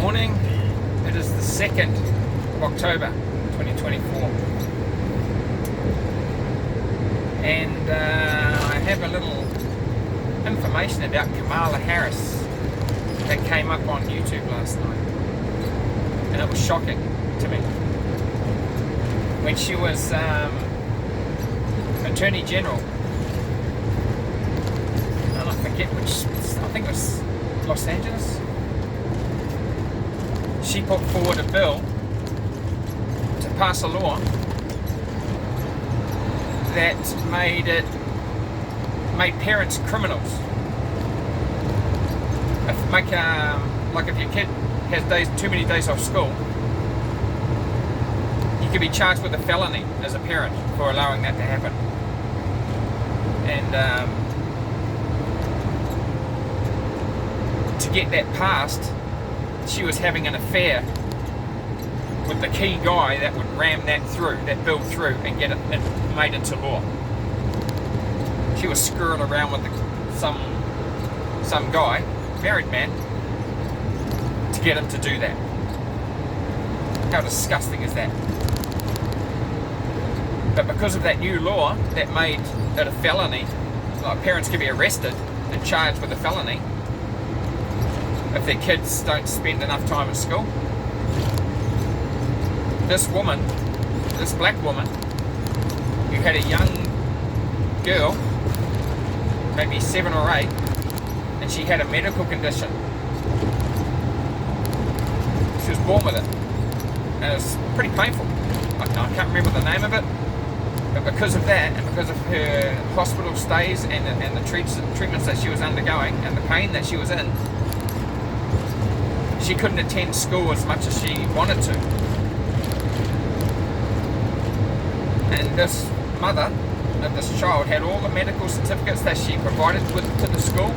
morning. It is the 2nd of October 2024. And I have a little information about Kamala Harris that came up on YouTube last night. And it was shocking to me. When she was Attorney General, and I forget which, I think it was Los Angeles, she put forward a bill to pass a law that made parents criminals. If your kid has too many days off school, you could be charged with a felony as a parent for allowing that to happen. And to get that passed, she was having an affair with the key guy that would ram that bill through and get it made into law. She was screwing around with some guy, married man, to get him to do that. How disgusting is that? But because of that new law that made it a felony, like parents can be arrested and charged with a felony if their kids don't spend enough time at school. This black woman, who had a young girl, maybe 7 or 8, and she had a medical condition. She was born with it, and it was pretty painful. I can't remember the name of it, but because of that, and because of her hospital stays and the treatments that she was undergoing, and the pain that she was in, she couldn't attend school as much as she wanted to. And this mother of this child had all the medical certificates that she provided to the school,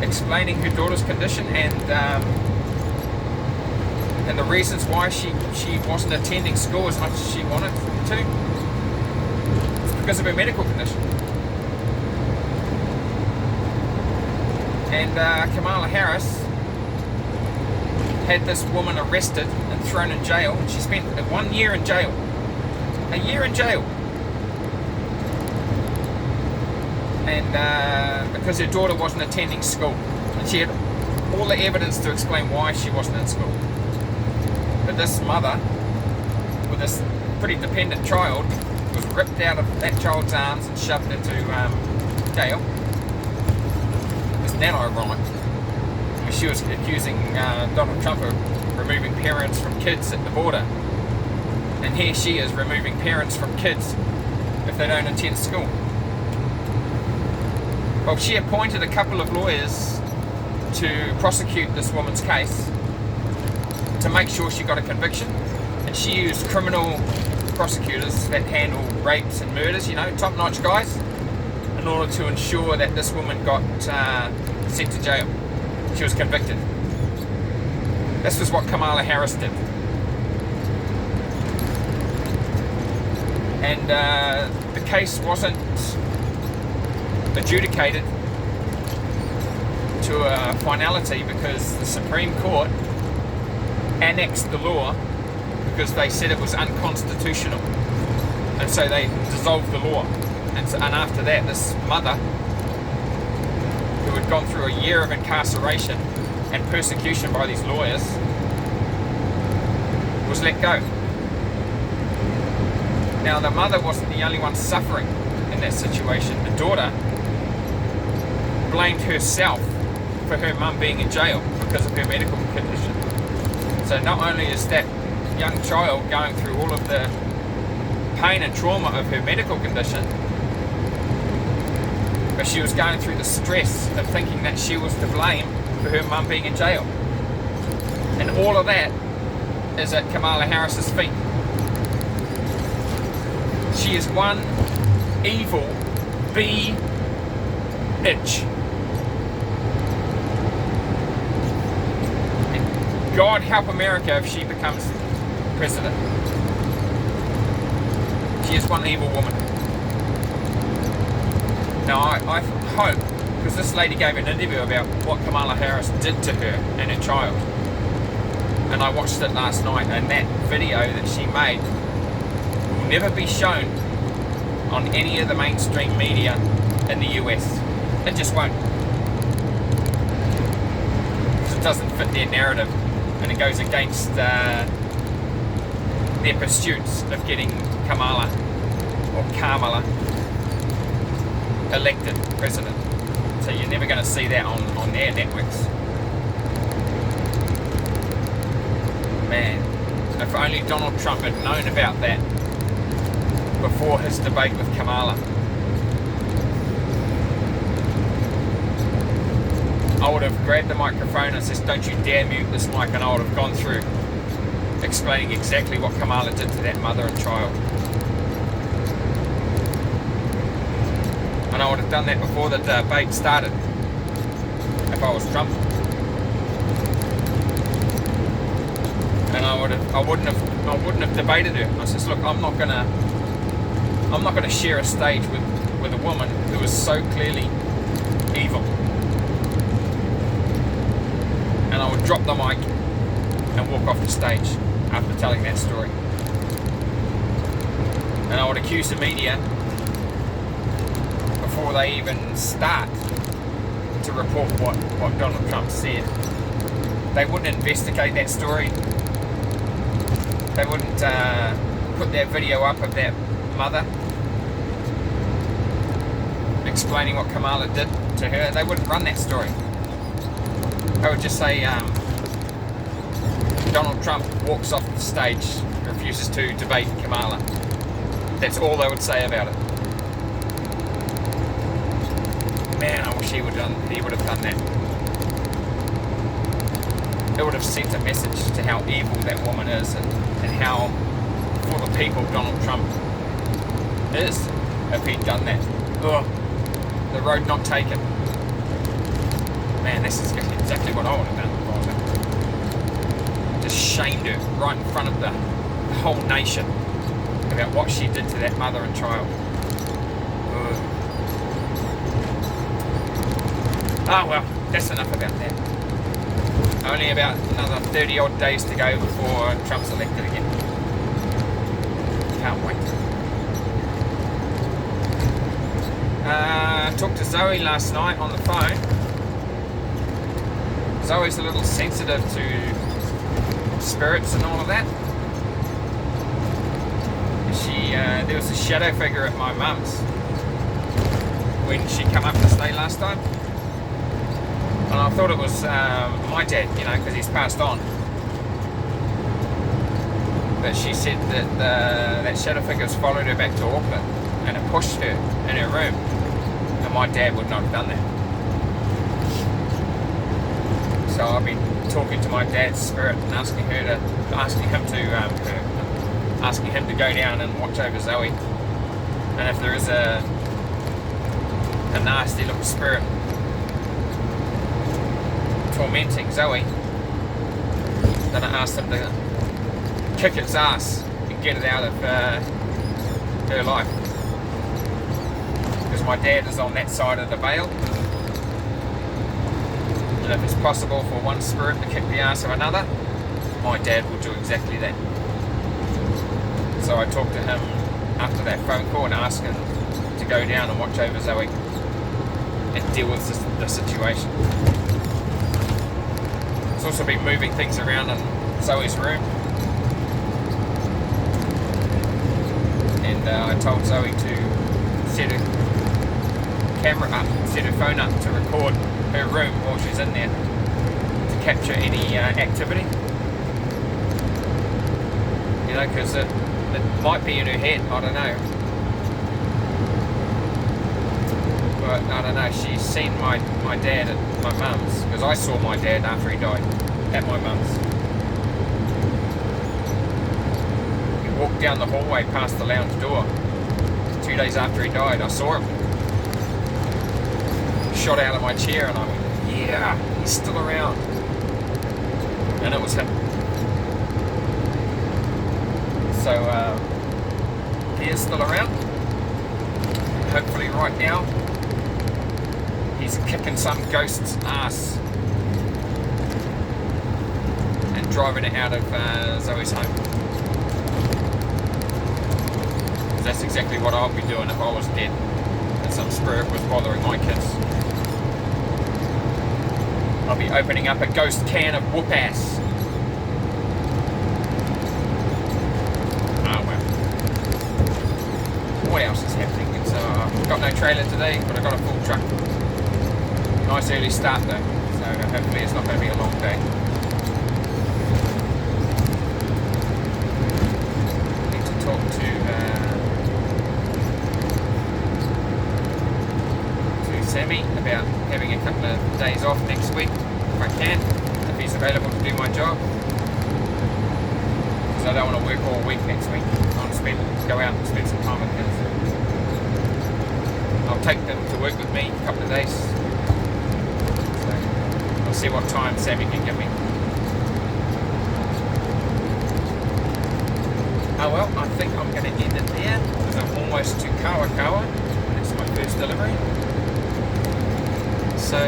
explaining her daughter's condition and the reasons why she wasn't attending school as much as she wanted to. It's because of her medical condition. And Kamala Harris had this woman arrested and thrown in jail, and she spent 1 year in jail. A year in jail. And because her daughter wasn't attending school. And she had all the evidence to explain why she wasn't in school. But this mother, with this pretty dependent child, was ripped out of that child's arms and shoved into jail. Isn't that ironic? She was accusing Donald Trump of removing parents from kids at the border. And here she is removing parents from kids if they don't attend school. Well, she appointed a couple of lawyers to prosecute this woman's case to make sure she got a conviction. And she used criminal prosecutors that handle rapes and murders, top-notch guys, in order to ensure that this woman got sent to jail. She was convicted. This was what Kamala Harris did. And the case wasn't adjudicated to a finality because the Supreme Court annexed the law because they said it was unconstitutional. And so they dissolved the law. And after that, this mother, who had gone through a year of incarceration and persecution by these lawyers, was let go. Now, the mother wasn't the only one suffering in that situation. The daughter blamed herself for her mum being in jail because of her medical condition. So not only is that young child going through all of the pain and trauma of her medical condition, but she was going through the stress of thinking that she was to blame for her mum being in jail. And all of that is at Kamala Harris's feet. She is one evil bitch. And God help America if she becomes president. She is one evil woman. Now, I hope, because this lady gave an interview about what Kamala Harris did to her and her child. And I watched it last night, and that video that she made will never be shown on any of the mainstream media in the US. It just won't. Because it doesn't fit their narrative, and it goes against their pursuits of getting Kamala elected president. So you're never going to see that on their networks. Man, if only Donald Trump had known about that before his debate with Kamala. I would have grabbed the microphone and said, "Don't you dare mute this mic," and I would have gone through explaining exactly what Kamala did to that mother and child. And I would have done that before the debate started, if I was Trump. And I wouldn't have debated her. I says, "Look, I'm not gonna share a stage with a woman who is so clearly evil." And I would drop the mic and walk off the stage after telling that story. And I would accuse the media before they even start to report what Donald Trump said. They wouldn't investigate that story. They wouldn't put that video up of that mother explaining what Kamala did to her. They wouldn't run that story. They would just say Donald Trump walks off the stage, refuses to debate Kamala. That's all they would say about it. Man, I wish he would have done that. It would have sent a message to how evil that woman is, and how, for the people, Donald Trump is, if he'd done that. Ugh, the road not taken. Man, this is exactly what I would have done. Just shamed her right in front of the whole nation about what she did to that mother and child. Ugh. Oh well, that's enough about that. Only about another 30 odd days to go before Trump's elected again. Can't wait. I talked to Zoe last night on the phone. Zoe's a little sensitive to spirits and all of that. There was a shadow figure at my mum's when she came up to stay last time. And I thought it was my dad, because he's passed on. But she said that that shadow figure's followed her back to Auckland, and it pushed her in her room. And my dad would not have done that. So I've been talking to my dad's spirit and asking him to go down and watch over Zoe. And if there is a nasty little spirit tormenting Zoe, then I asked him to kick its ass and get it out of her life. Because my dad is on that side of the veil. And if it's possible for one spirit to kick the ass of another, my dad will do exactly that. So I talked to him after that phone call and asked him to go down and watch over Zoe and deal with the situation. He's also been moving things around in Zoe's room. And I told Zoe to set her camera up, set her phone up to record her room while she's in there to capture any activity. Because it might be in her head, I don't know. But I don't know, she's seen my dad at my mum's, because I saw my dad after he died at my mum's. He walked down the hallway past the lounge door 2 days after he died. I saw him. Shot out of my chair and I went, yeah, he's still around. And it was him. So he is still around. Hopefully right now he's kicking some ghost's ass and driving it out of Zoe's home. That's exactly what I'd be doing if I was dead and some spirit was bothering my kids. I'll be opening up a ghost can of whoop ass. Oh well. What else is happening? It's got no trailer today, but I got a full truck. Nice early start though, so hopefully it's not going to be a long day. Need to talk to Sammy about having a couple of days off next week, if I can, if he's available to do my job. Because I don't want to work all week next week. I want to go out and spend some time with kids. I'll take them to work with me a couple of days. So I'll see what time Sammy can give me. Oh well, I think I'm going to end it there because I'm almost to Kawakawa. That's my first delivery. So